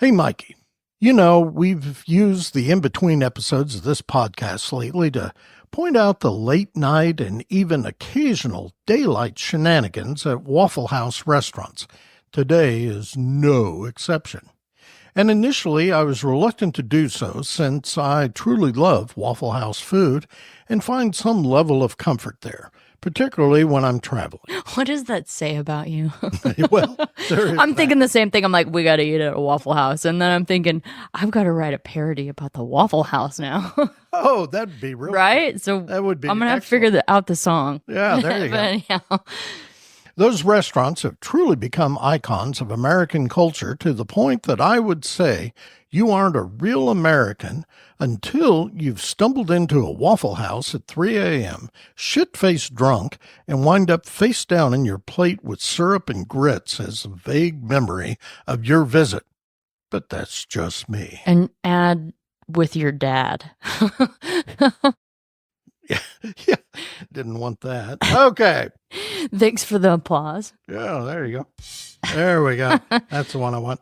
Hey, Mikey. You know, we've used the in-between episodes of this podcast lately to point out the late night and even occasional daylight shenanigans at Waffle House restaurants. Today is no exception. And initially, I was reluctant to do so since I truly love Waffle House food and find some level of comfort there, particularly when I'm traveling. What does that say about you? Well, I'm thinking the same thing. I'm like, we got to eat at a Waffle House. And then I'm thinking, I've got to write a parody about the Waffle House now. Oh, that'd be real. Right? So that would be I'm going to have to figure out the song. Yeah, there you go. Anyhow. Those restaurants have truly become icons of American culture to the point that I would say you aren't a real American until you've stumbled into a Waffle House at 3 a.m., shit-faced drunk, and wind up face down in your plate with syrup and grits as a vague memory of your visit. But that's just me. And add with your dad. Yeah, didn't want that. Okay. Thanks for the applause. Yeah, there you go. There we go. That's the one I want.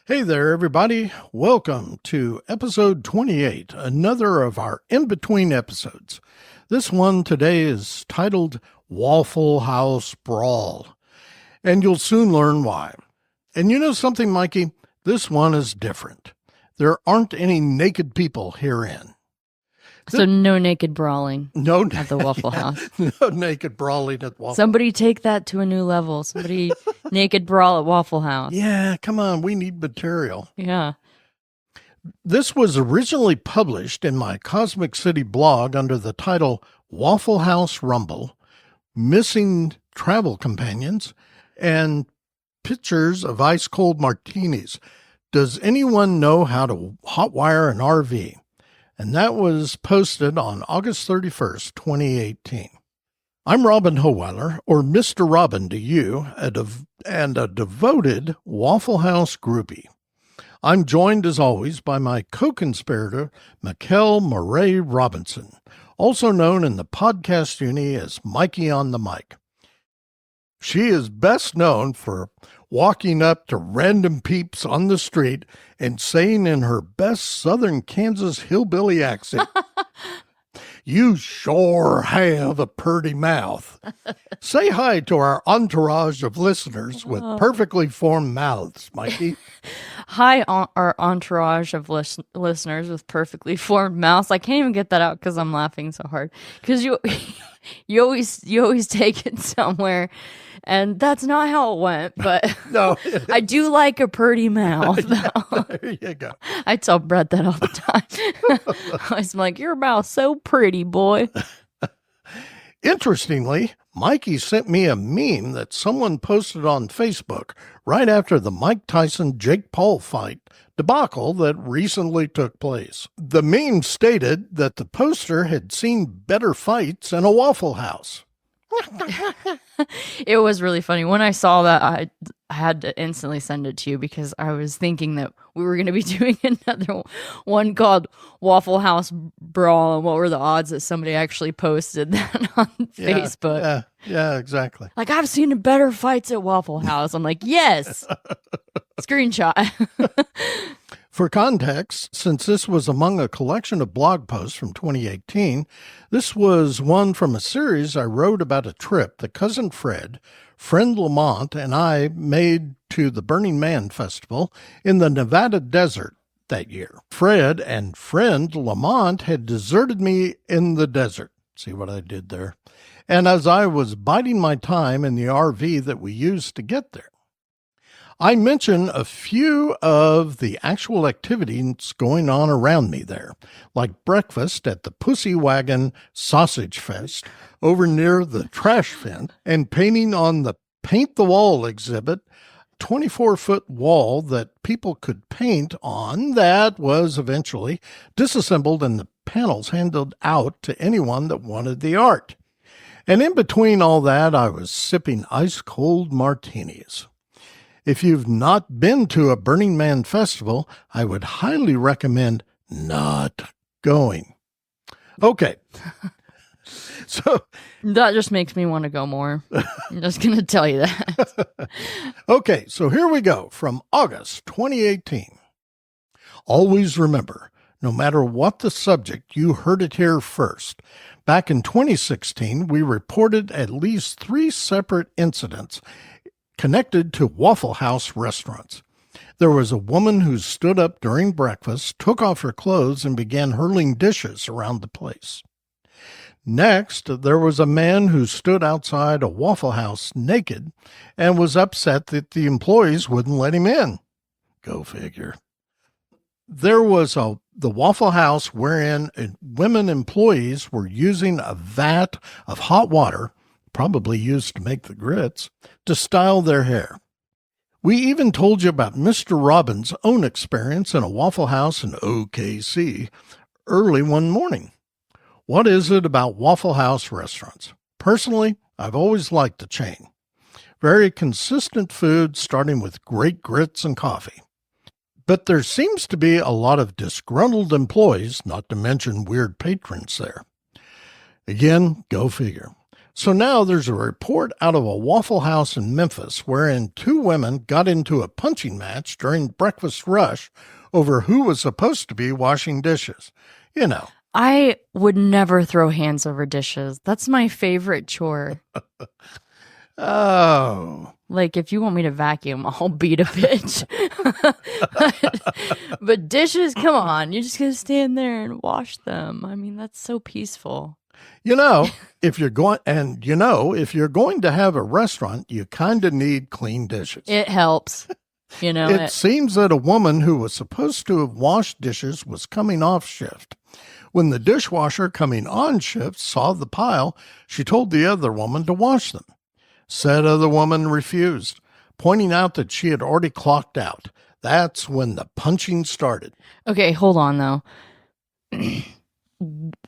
Hey there, everybody. Welcome to episode 28, another of our in-between episodes. This one today is titled Waffle House Brawl, and you'll soon learn why. And you know something, Mikey? This one is different. There aren't any naked people herein. So no naked brawling at the Waffle House. No naked brawling at Waffle House. Somebody take that to a new level. Somebody naked brawl at Waffle House. Yeah, come on. We need material. Yeah. This was originally published in my Cosmic City blog under the title Waffle House Rumble, Missing Travel Companions, and Pictures of Ice-Cold Martinis. Does anyone know how to hotwire an RV? And that was posted on August 31st, 2018. I'm Robin Hohweiler, or Mr. Robin to you, and a devoted Waffle House groupie. I'm joined, as always, by my co-conspirator, Mikel Mauree Robinson, also known in the podcast uni as Mikey-on-the-Mic. She is best known for walking up to random peeps on the street and saying in her best Southern Kansas hillbilly accent, "You sure have a purty mouth." Say hi to our entourage of listeners with perfectly formed mouths, Mikey. Hi, our entourage of listeners with perfectly formed mouths. I can't even get that out because I'm laughing so hard. Because you always take it somewhere, and that's not how it went. But No, I do like a pretty mouth. Though. there you go. I tell Brett that all the time. I was like, "Your mouth's so pretty, boy." Interestingly, Mikey sent me a meme that someone posted on Facebook right after the Mike Tyson-Jake Paul fight debacle that recently took place. The meme stated that the poster had seen better fights in a Waffle House. It was really funny. When I saw that, I had to instantly send it to you because I was thinking that we were going to be doing another one called Waffle House Brawl, and what were the odds that somebody actually posted that on Facebook? Yeah, exactly. Like, I've seen better fights at Waffle House. I'm like, yes. Screenshot. For context, since this was among a collection of blog posts from 2018, this was one from a series I wrote about a trip that Cousin Fred, friend Lamont, and I made to the Burning Man Festival in the Nevada desert that year. Fred and friend Lamont had deserted me in the desert. See what I did there? And as I was biding my time in the RV that we used to get there, I mention a few of the actual activities going on around me there, like breakfast at the Pussy Wagon Sausage Fest over near the trash bin and painting on the Paint the Wall exhibit, 24-foot wall that people could paint on that was eventually disassembled and the panels handed out to anyone that wanted the art. And in between all that, I was sipping ice-cold martinis. If you've not been to a Burning Man festival, I would highly recommend not going. Okay. So That just makes me want to go more. I'm just going to tell you that. Okay, so here we go from August 2018. Always remember, no matter what the subject, you heard it here first. Back in 2016, we reported at least 3 separate incidents connected to Waffle House restaurants. There was a woman who stood up during breakfast, took off her clothes, and began hurling dishes around the place. Next, there was a man who stood outside a Waffle House naked and was upset that the employees wouldn't let him in. Go figure. There was the Waffle House wherein women employees were using a vat of hot water, probably used to make the grits, to style their hair. We even told you about Mr. Robbins' own experience in a Waffle House in OKC early one morning. What is it about Waffle House restaurants? Personally, I've always liked the chain. Very consistent food, starting with great grits and coffee. But there seems to be a lot of disgruntled employees, not to mention weird patrons there. Again, go figure. So now there's a report out of a Waffle House in Memphis wherein 2 women got into a punching match during breakfast rush over who was supposed to be washing dishes. You know. I would never throw hands over dishes. That's my favorite chore. Oh. Like, if you want me to vacuum, I'll beat a bitch. but dishes, come on. You're just going to stand there and wash them. I mean, that's so peaceful. If you're going to have a restaurant, you kind of need clean dishes. It helps. It seems that a woman who was supposed to have washed dishes was coming off shift. When the dishwasher coming on shift saw the pile, she told the other woman to wash them. Said other woman refused, pointing out that she had already clocked out. That's when the punching started. Okay, hold on, though.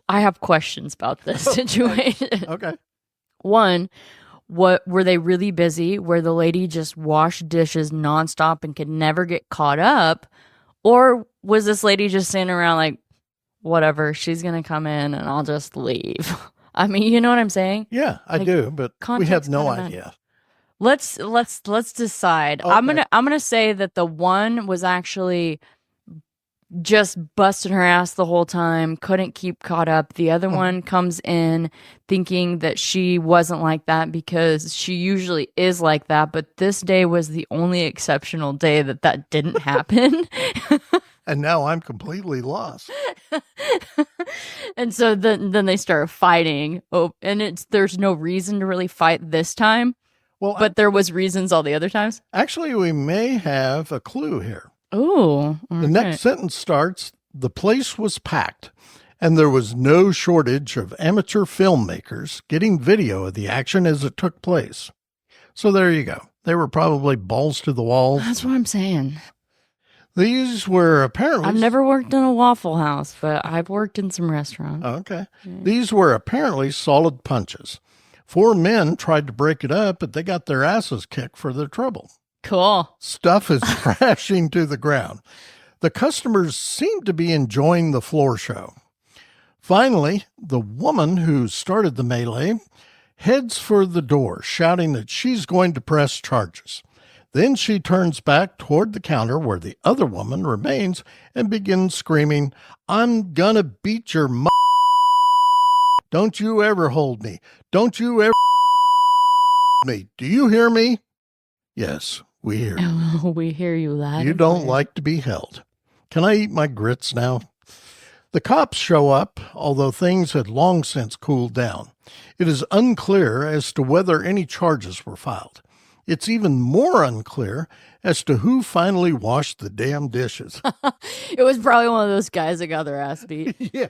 I have questions about this situation. Okay. One, what were they really busy where the lady just washed dishes nonstop and could never get caught up? Or was this lady just sitting around like, whatever, she's going to come in and I'll just leave? I mean, you know what I'm saying? Yeah, I do, but we have no idea. Let's decide. Okay. I'm gonna say that the one was actually just busting her ass the whole time, couldn't keep caught up. The other one comes in thinking that she wasn't like that because she usually is like that, but this day was the only exceptional day that didn't happen. And now I'm completely lost. And so then they start fighting. Oh, and there's no reason to really fight this time. Well, but there was reasons all the other times. Actually, we may have a clue here. Oh, the next sentence starts, the place was packed, and there was no shortage of amateur filmmakers getting video of the action as it took place. So there you go. They were probably balls to the wall. That's what I'm saying. These were apparently... I've never worked in a Waffle House, but I've worked in some restaurants. Okay. These were apparently solid punches. 4 men tried to break it up, but they got their asses kicked for their trouble. Cool. Stuff is crashing to the ground. The customers seem to be enjoying the floor show. Finally, the woman who started the melee heads for the door, shouting that she's going to press charges. Then she turns back toward the counter where the other woman remains and begins screaming, "I'm gonna beat your Don't you ever hold me. Don't you ever me. Do you hear me?" Yes, we hear you. Oh, we hear you loud. You don't like to be held. Can I eat my grits now? The cops show up, although things had long since cooled down. It is unclear as to whether any charges were filed. It's even more unclear as to who finally washed the damn dishes. It was probably one of those guys that got their ass beat. Yeah.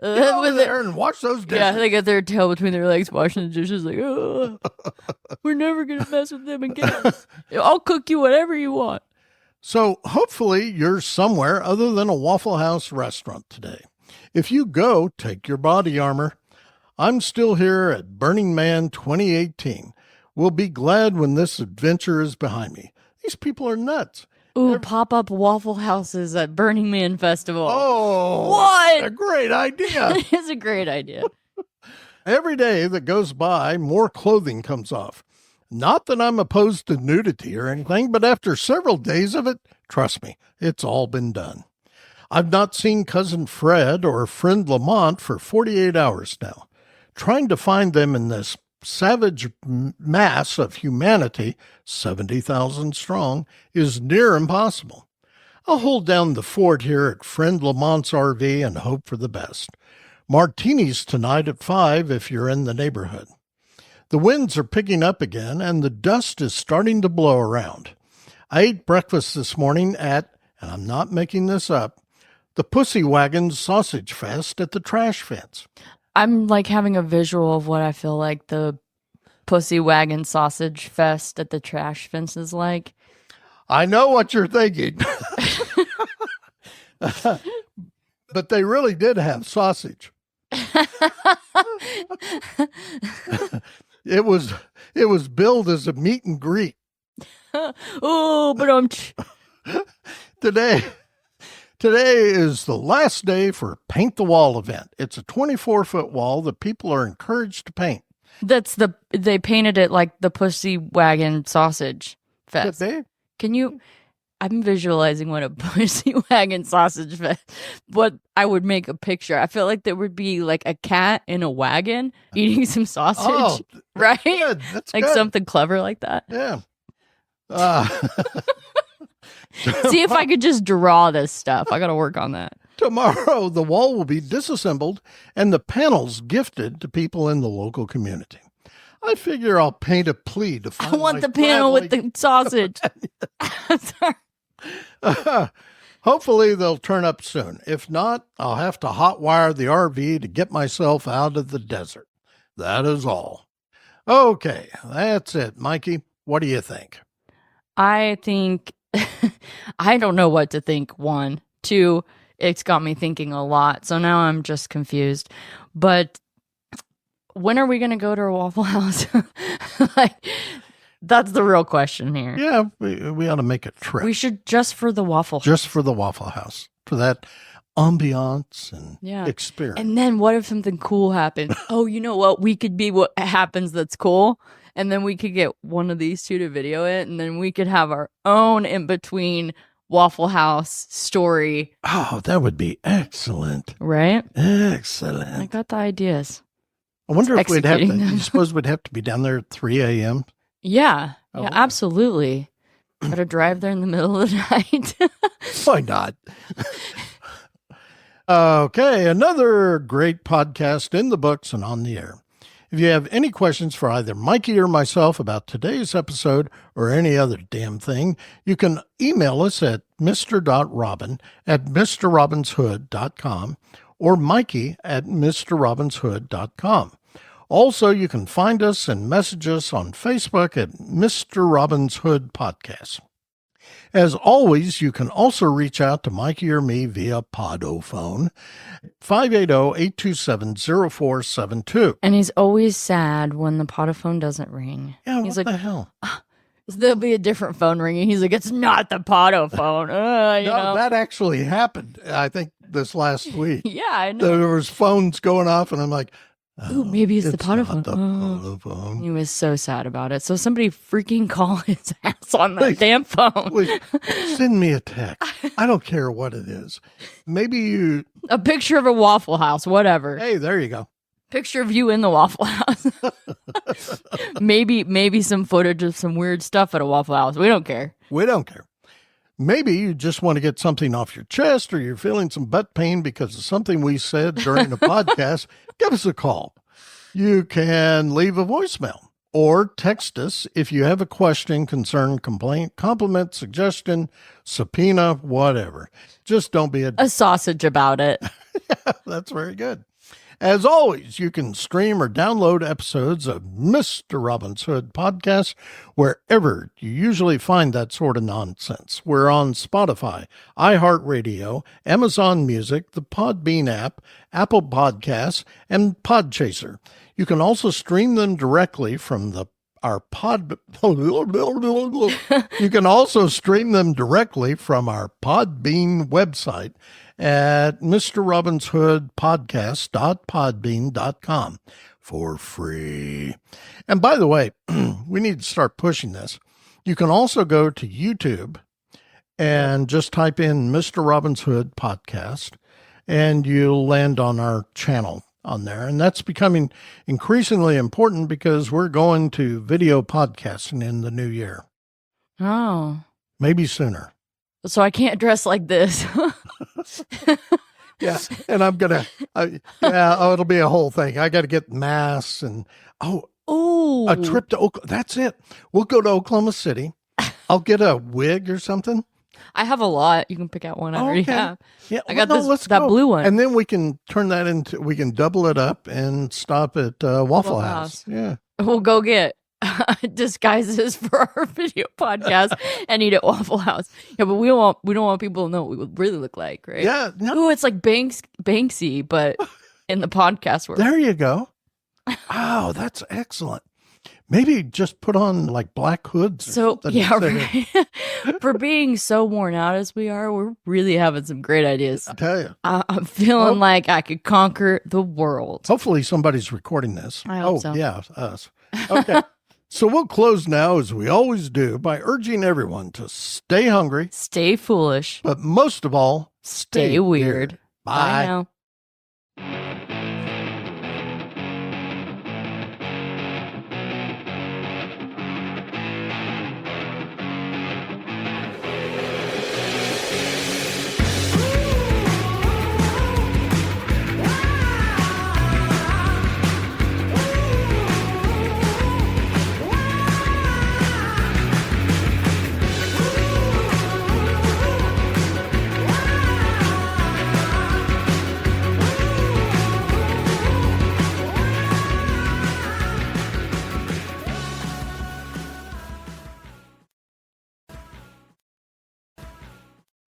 Get over there and wash those dishes. Yeah, they got their tail between their legs washing the dishes like, oh, we're never going to mess with them again. I'll cook you whatever you want. So hopefully you're somewhere other than a Waffle House restaurant today. If you go, take your body armor. I'm still here at Burning Man 2018. We'll be glad when this adventure is behind me. These people are nuts. Ooh, pop-up Waffle Houses at Burning Man Festival. Oh, what? A great idea. It's a great idea. Every day that goes by, more clothing comes off. Not that I'm opposed to nudity or anything, but after several days of it, trust me, it's all been done. I've not seen Cousin Fred or friend Lamont for 48 hours now. Trying to find them in this savage mass of humanity, 70,000 strong, is near impossible. I'll hold down the fort here at friend Lamont's RV and hope for the best. Martinis tonight at 5 if you're in the neighborhood. The winds are picking up again and the dust is starting to blow around. I ate breakfast this morning at, and I'm not making this up, the Pussy Wagon Sausage Fest at the trash fence. I'm like having a visual of what I feel like the Pussy Wagon Sausage Fest at the trash fence is like. I know what you're thinking. But they really did have sausage. It was billed as a meet and greet. Oh, but Today is the last day for Paint the Wall event. It's a 24-foot wall that people are encouraged to paint. They painted it like the Pussy Wagon Sausage Fest. I'm visualizing what a Pussy Wagon Sausage Fest, but I would make a picture. I feel like there would be like a cat in a wagon eating some sausage, right? Good. That's like good. something clever like that. Yeah. See if I could just draw this stuff. I got to work on that. Tomorrow, the wall will be disassembled and the panels gifted to people in the local community. I figure I'll paint a plea to find I want the panel with the sausage. Sorry. Hopefully, they'll turn up soon. If not, I'll have to hotwire the RV to get myself out of the desert. That is all. Okay, that's it. Mikey, what do you think? I think, I don't know what to think, 1. 2, it's got me thinking a lot. So now I'm just confused. But when are we going to go to a Waffle House? Like, that's the real question here. Yeah, we ought to make a trip. We should just for the Waffle House. Just for the Waffle House. For that ambiance and experience. And then what if something cool happens? Oh, you know what? We could be what happens that's cool. And then we could get one of these two to video it. And then we could have our own in-between Waffle House story. Oh, that would be excellent. Right? Excellent. I got the ideas. I wonder if we'd have to, Executing them. you suppose we'd have to be down there at 3 a.m.? Yeah. Oh, Yeah, okay. absolutely. Gotta drive there in the middle of the night. Why not? Okay, another great podcast in the books and on the air. If you have any questions for either Mikey or myself about today's episode or any other damn thing, you can email us at mr.robin@mrrobinshood.com or Mikey at mrrobinshood.com. Also, you can find us and message us on Facebook at Mr. Robin's Hood Podcast. As always, you can also reach out to Mikey or me via Podophone, 580-827-0472. And he's always sad when the Podophone doesn't ring. Yeah, He's what like, the hell? there'll be a different phone ringing. He's like, it's not the Podophone. You No, know? that actually happened, I think, this last week. Yeah, I know. There was phones going off, and I'm like, Ooh, maybe it's the not Podophone. the Oh. Podophone. He was so sad about it. So somebody freaking call his ass on that damn phone. Please, send me a text. I don't care what it is. Maybe you, A picture of a Waffle House, whatever. hey, there you go. Picture of you in the Waffle House. maybe some footage of some weird stuff at a Waffle House. We don't care. We don't care. Maybe you just want to get something off your chest or you're feeling some butt pain because of something we said during the podcast. Give us a call. You can leave a voicemail or text us if you have a question, concern, complaint, compliment, suggestion, subpoena, whatever. Just don't be A sausage about it. That's very good. As always, you can stream or download episodes of Mr. Robin's Hood podcast wherever you usually find that sort of nonsense. We're on Spotify, iHeartRadio, Amazon Music, the Podbean app, Apple Podcasts, and Podchaser. You can also stream them directly from our You can also stream them directly from our Podbean website at mrrobinshoodpodcast.podbean.com for free. And by the way, we need to start pushing this. You can also go to YouTube and just type in Mr. Robin's Hood podcast, and you'll land on our channel on there. And that's becoming increasingly important because we're going to video podcasting in the new year. Oh. Maybe sooner. So I can't dress like this. Yeah. And I'm going to, it'll be a whole thing. I got to get masks and, Ooh. a trip to Oklahoma. That's it. We'll go to Oklahoma City. I'll get a wig or something. I have a lot. You can pick out one I already have. Yeah, I got let's that go. blue one. And then we can turn that into, we can double it up and stop at Waffle House. Yeah. We'll go get disguises for our video podcast and eat at Waffle House. Yeah, but we don't want people to know what we would really look like, right? Yeah. No. Ooh, it's like Banksy, but in the podcast world. There you go. Oh, that's excellent. Maybe just put on like black hoods. So, yeah, right. For being so worn out as we are, we're really having some great ideas. I tell you. I'm feeling like I could conquer the world. Hopefully somebody's recording this. I hope so. Yeah, us. Okay. So we'll close now, as we always do, by urging everyone to stay hungry, Stay foolish, but most of all, stay weird. Bye. Bye now.